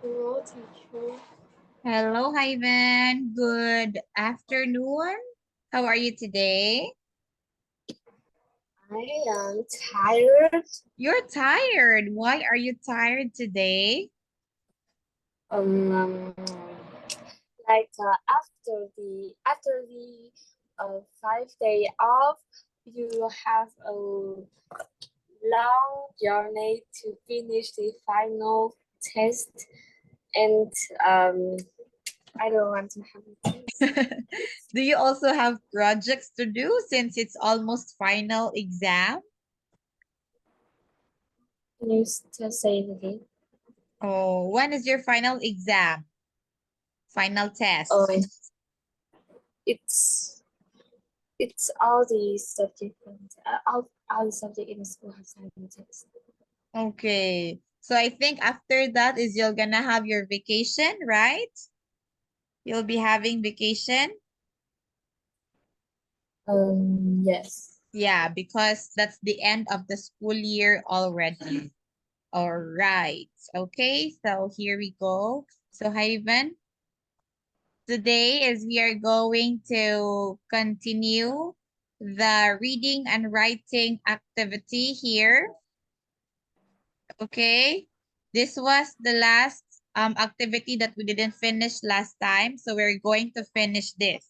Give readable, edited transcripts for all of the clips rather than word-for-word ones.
Hello, teacher. Hello, Ivan. Good afternoon. How are you today? I am tired. You're tired. Why are you tired today? Um, like after the 5 day off, you have a long journey to finish the final test, and I don't want to have a test. Do you also have projects to do since it's almost final exam? Can you just say it again? Oh, when is your final exam? Final Oh, test. it's it's all the subject all the subject in the school have final test. Okay. So I think after that is you're gonna have your vacation, right? You'll be having vacation. Yes. Yeah, because that's the end of the school year already. All right. Okay, so here we go. So Ivan, today is we are going to continue the reading and writing activity here. Okay. This was the last activity that we didn't finish last time. So we're going to finish this.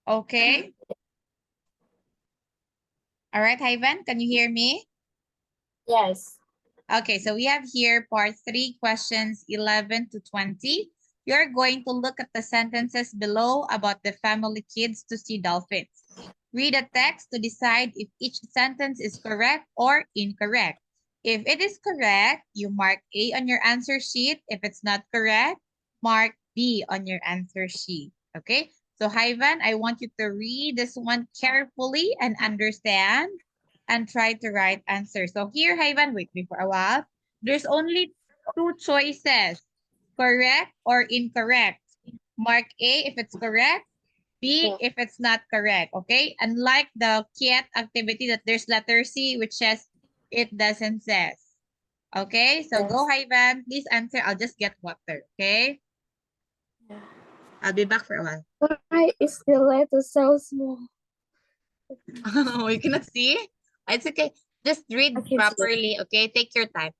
Okay. All right, Ivan, can you hear me? Yes. Okay, so we have here part 3, questions 11 to 20. You're going to look at the sentences below about the family kids to see dolphins. Read the text to decide if each sentence is correct or incorrect. If it is correct, you mark A on your answer sheet. If it's not correct, mark B on your answer sheet. Okay, so Ivan, I want you to read this one carefully and understand and try to write answers. So here, Ivan, wait me for a while. There's only two choices, correct or incorrect. Mark A if it's correct, B Yeah. if it's not correct, okay? Unlike the cat activity that there's letter C which says it doesn't says. Okay, so go Yes. Ivan, please answer. I'll just get water, okay? Yeah. I'll be back for a while. Why is the letter so small? Oh, you cannot see? It's okay. Just I read can see it. properly, okay? Take your time.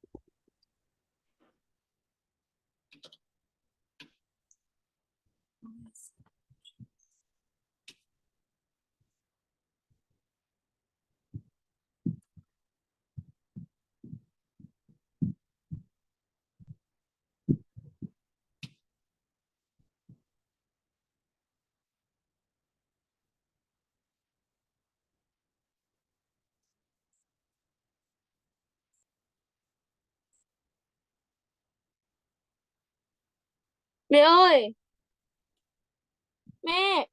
Mẹ ơi, mẹ.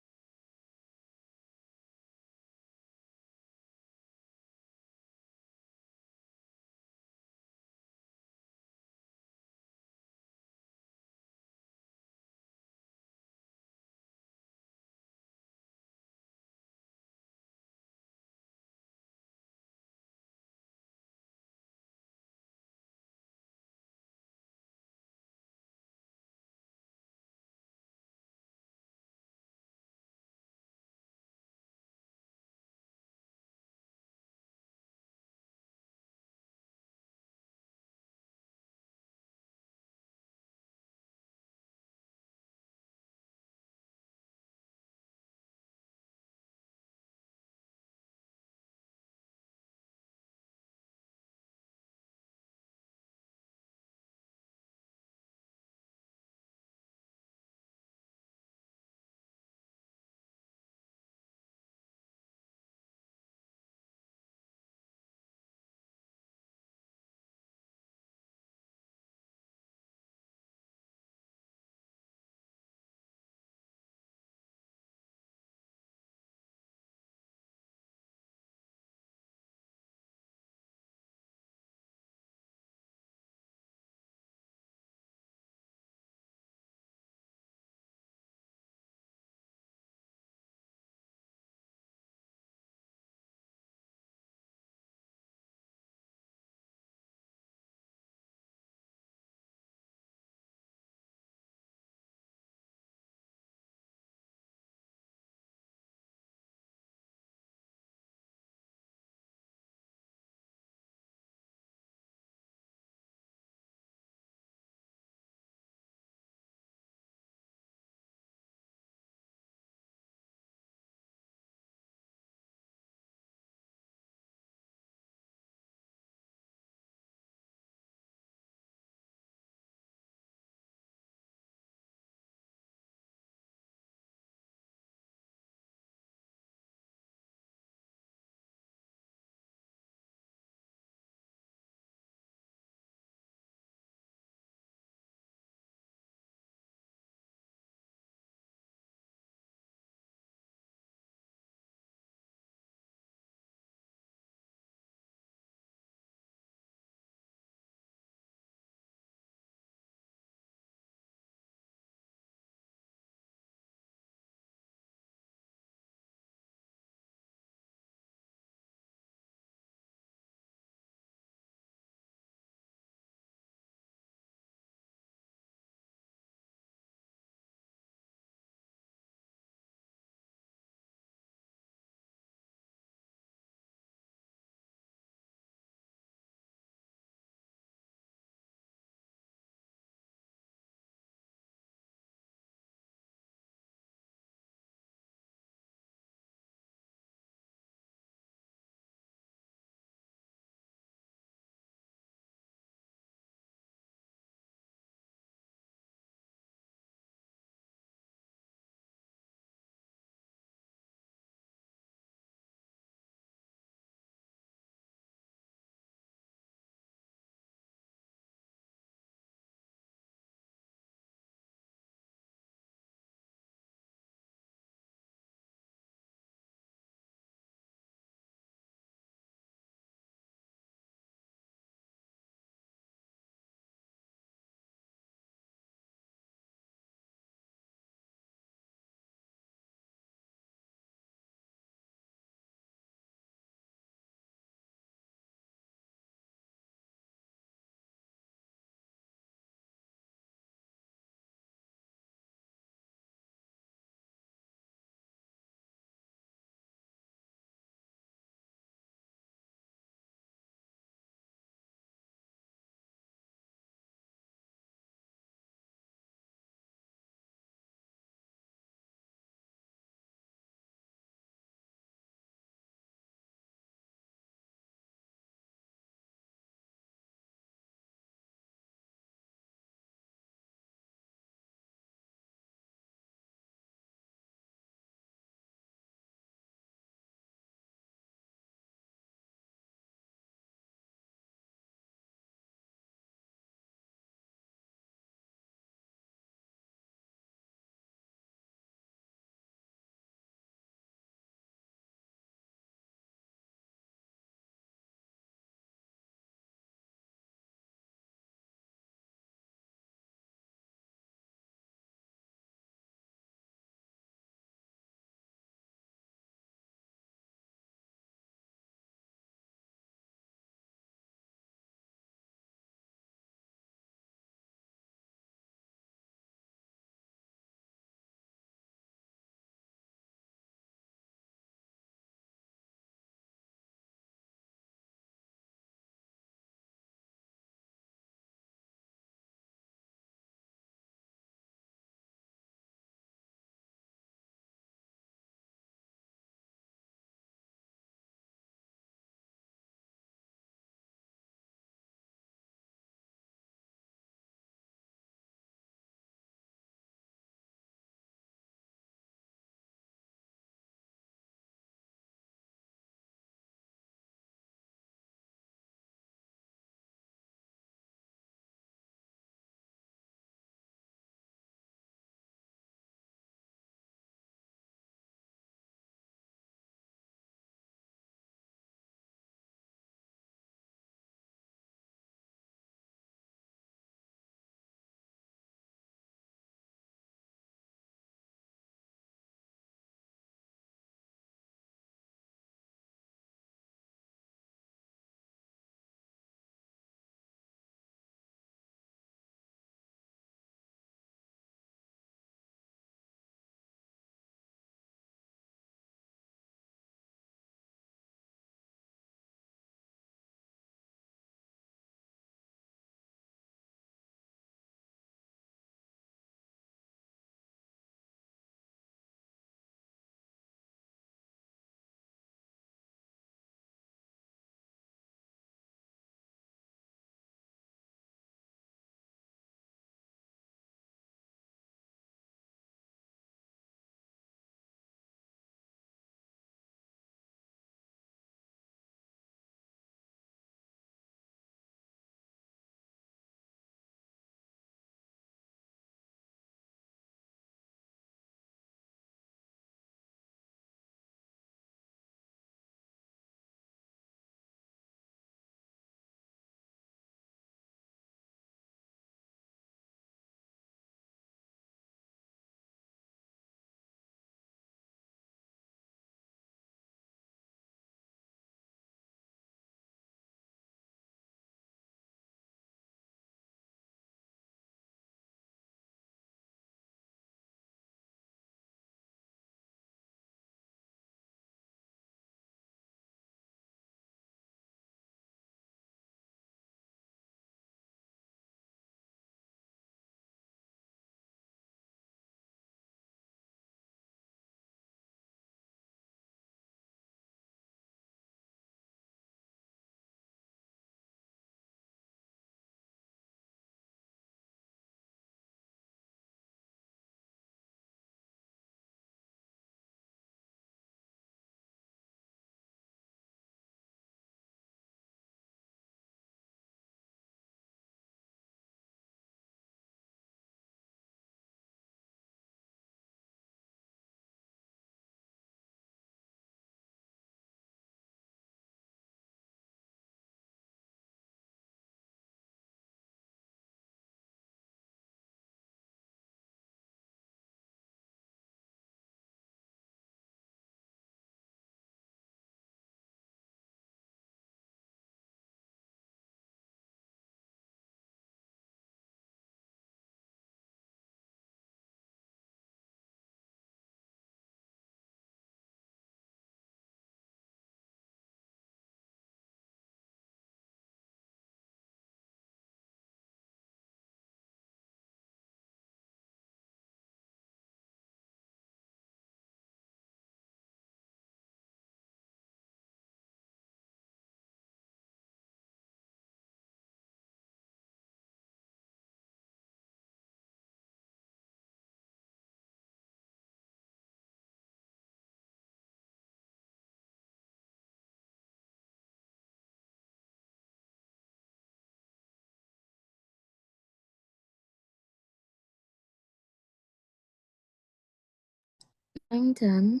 I'm done.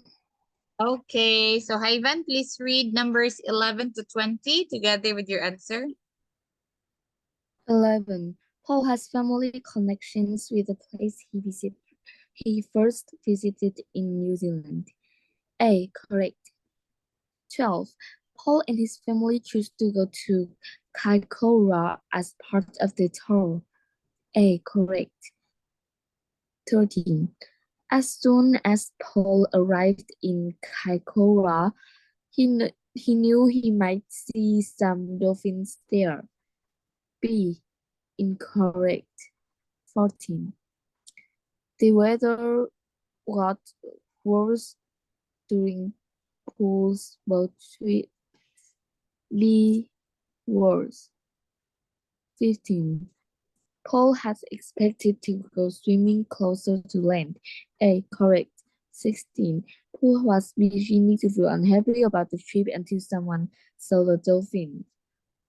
Okay, so Ivan, please read numbers 11 to 20 together with your answer. 11. Paul has family connections with the place he first visited in New Zealand. A. Correct. 12. Paul and his family choose to go to Kaikoura as part of the tour. A. Correct. 13. As soon as Paul arrived in Kaikoura, he knew he might see some dolphins there. B. Incorrect. 14. The weather got worse during Paul's boat trip. B. Worse. 15. Paul had expected to go swimming closer to land. A. Correct. 16. Paul was beginning to feel unhappy about the trip until someone saw the dolphin.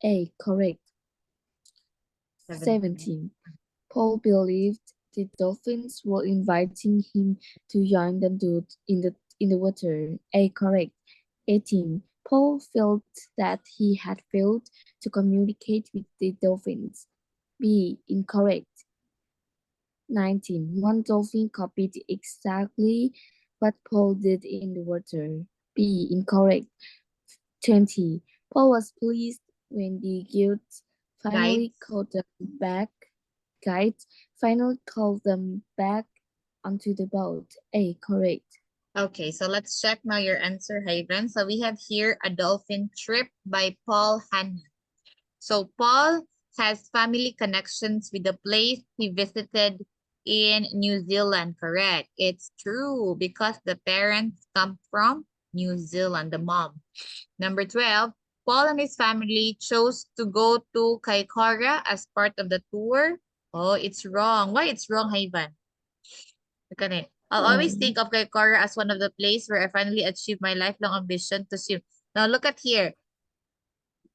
A. Correct. 17. Paul believed the dolphins were inviting him to join them in the water. A. Correct. 18. Paul felt that he had failed to communicate with the dolphins. B. Incorrect. 19. One dolphin copied exactly what Paul did in the water. B. Incorrect. 20. Paul was pleased when the Guide. guide finally called them back onto the boat. A. Correct. Okay, so let's check now your answer, Ivan. So we have here A Dolphin Trip by Paul Hannon. So Paul has family connections with the place he visited in New Zealand, correct? It's true because the parents come from New Zealand, the mom. Number 12, Paul and his family chose to go to Kaikoura as part of the tour. Oh, it's wrong. Why it's wrong, Ivan? Look at it. I'll always think of Kaikoura as one of the places where I finally achieved my lifelong ambition to swim. Now look at here.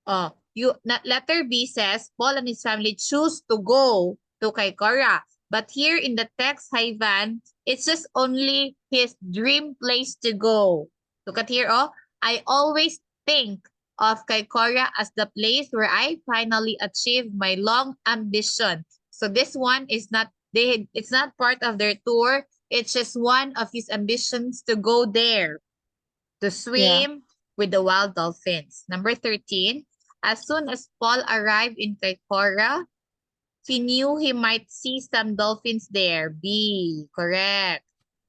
Letter B says Paul and his family choose to go to Kaikoura. But here in the text, Ivan, it's just only his dream place to go. Look at here, oh. I always think of Kaikoura as the place where I finally achieved my long ambition. So this one is not it's not part of their tour. It's just one of his ambitions to go there to Yeah. swim with the wild dolphins. Number 13, as soon as Paul arrived in Kaikoura, he knew he might see some dolphins there. B, correct.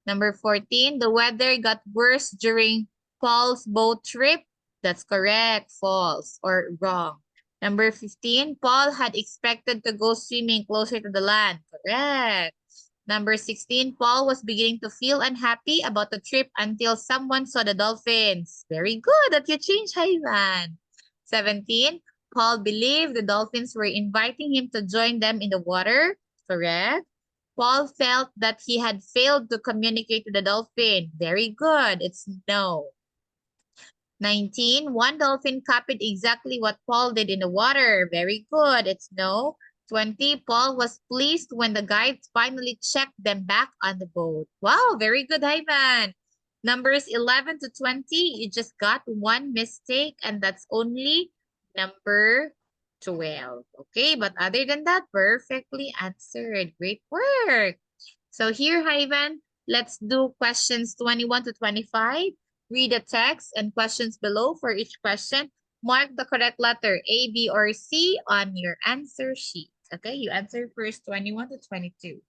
Number 14, the weather got worse during Paul's boat trip. That's correct, false, or wrong. Number 15, Paul had expected to go swimming closer to the land. Correct. Number 16, Paul was beginning to feel unhappy about the trip until someone saw the dolphins. Very good that you changed, Ivan. 17, Paul believed the dolphins were inviting him to join them in the water. Correct. Paul felt that he had failed to communicate to the dolphin. Very good. It's no. 19, one dolphin copied exactly what Paul did in the water. Very good. It's no. 20, Paul was pleased when the guides finally checked them back on the boat. Wow, very good, Ivan. Numbers 11 to 20, you just got one mistake, and that's only number 12. Okay, but other than that, perfectly answered. Great work. So here, Ivan, let's do questions 21 to 25. Read the text and questions below for each question. Mark the correct letter A, B, or C on your answer sheet. Okay, you answer first 21 to 22.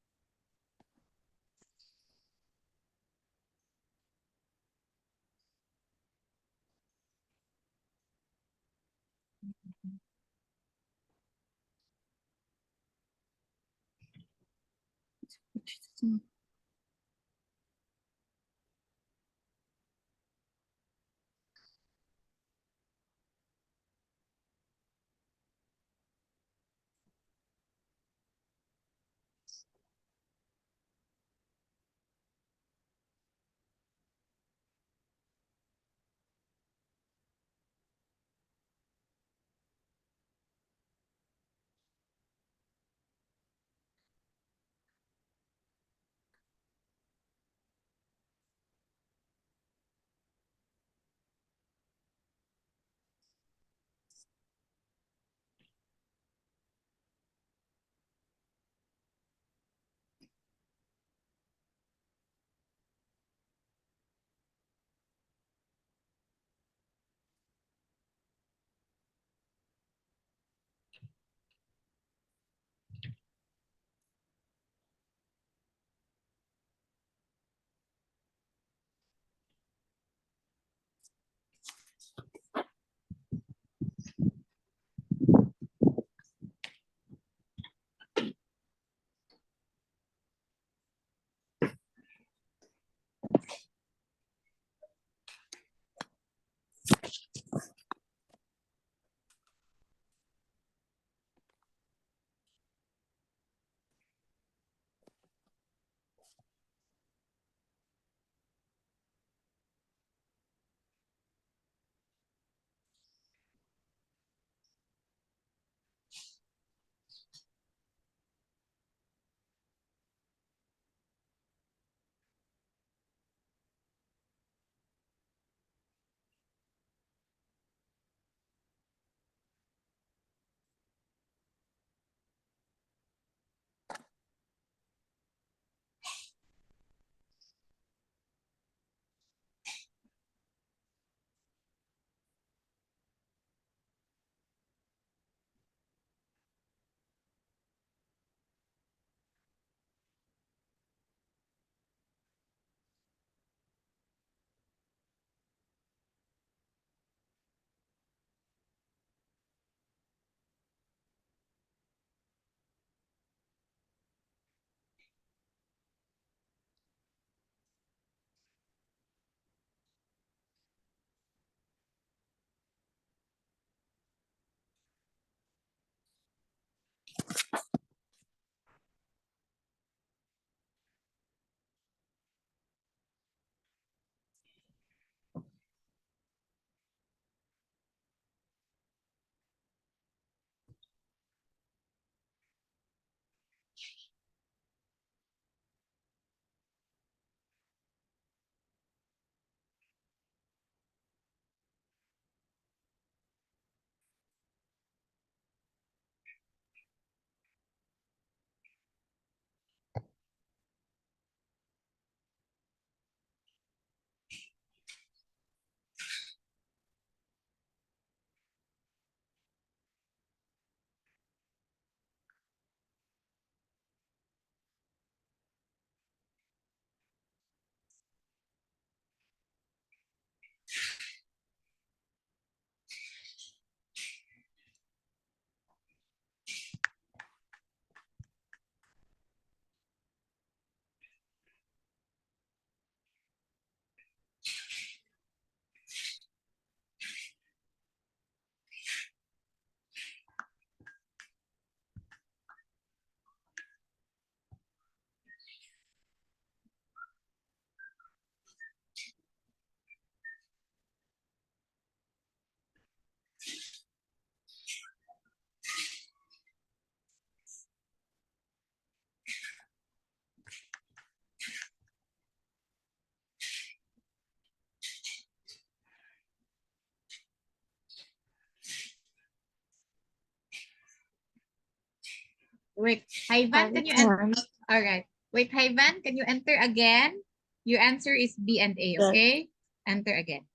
Wait, Ivan, can you enter? Times. All right. Wait, Ivan, can you enter again? Your answer is B and A, Yes. okay? Enter again.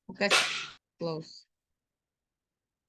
Because close.